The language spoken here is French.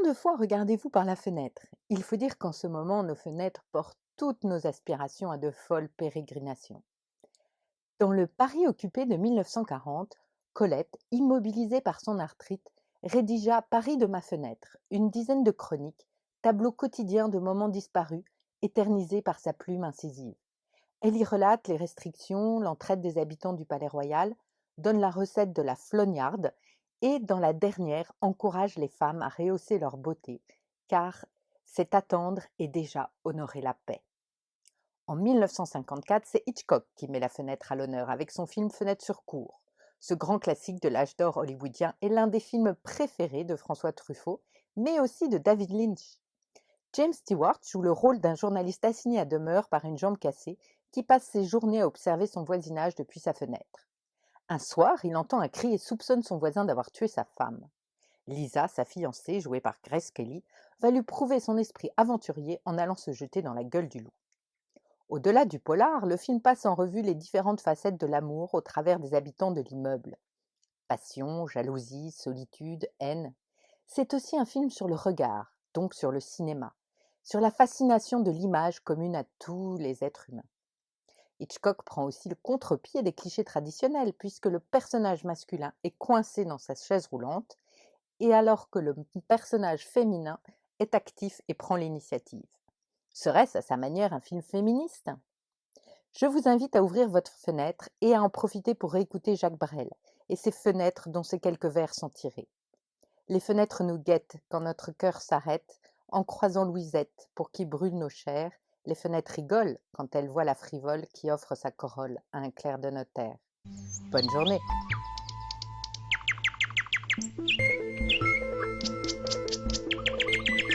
de fois regardez-vous par la fenêtre? Il faut dire qu'en ce moment, nos fenêtres portent toutes nos aspirations à de folles pérégrinations. Dans le Paris occupé de 1940, Colette, immobilisée par son arthrite, rédigea Paris de ma fenêtre, une dizaine de chroniques, tableaux quotidiens de moments disparus, éternisés par sa plume incisive. Elle y relate les restrictions, l'entraide des habitants du Palais Royal, donne la recette de la flognarde et, dans la dernière, encourage les femmes à rehausser leur beauté, car c'est attendre et déjà honorer la paix. En 1954, c'est Hitchcock qui met la fenêtre à l'honneur avec son film Fenêtre sur cour. Ce grand classique de l'âge d'or hollywoodien est l'un des films préférés de François Truffaut, mais aussi de David Lynch. James Stewart joue le rôle d'un journaliste assigné à demeure par une jambe cassée qui passe ses journées à observer son voisinage depuis sa fenêtre. Un soir, il entend un cri et soupçonne son voisin d'avoir tué sa femme. Lisa, sa fiancée, jouée par Grace Kelly, va lui prouver son esprit aventurier en allant se jeter dans la gueule du loup. Au-delà du polar, le film passe en revue les différentes facettes de l'amour au travers des habitants de l'immeuble. Passion, jalousie, solitude, haine. C'est aussi un film sur le regard, donc sur le cinéma, sur la fascination de l'image commune à tous les êtres humains. Hitchcock prend aussi le contre-pied des clichés traditionnels, puisque le personnage masculin est coincé dans sa chaise roulante, et alors que le personnage féminin est actif et prend l'initiative. Serait-ce à sa manière un film féministe? Je vous invite à ouvrir votre fenêtre et à en profiter pour réécouter Jacques Brel et ces fenêtres dont ces quelques vers sont tirés. Les fenêtres nous guettent quand notre cœur s'arrête en croisant Louisette pour qui brûlent nos chairs. Les fenêtres rigolent quand elles voient la frivole qui offre sa corolle à un clerc de notaire. Bonne journée!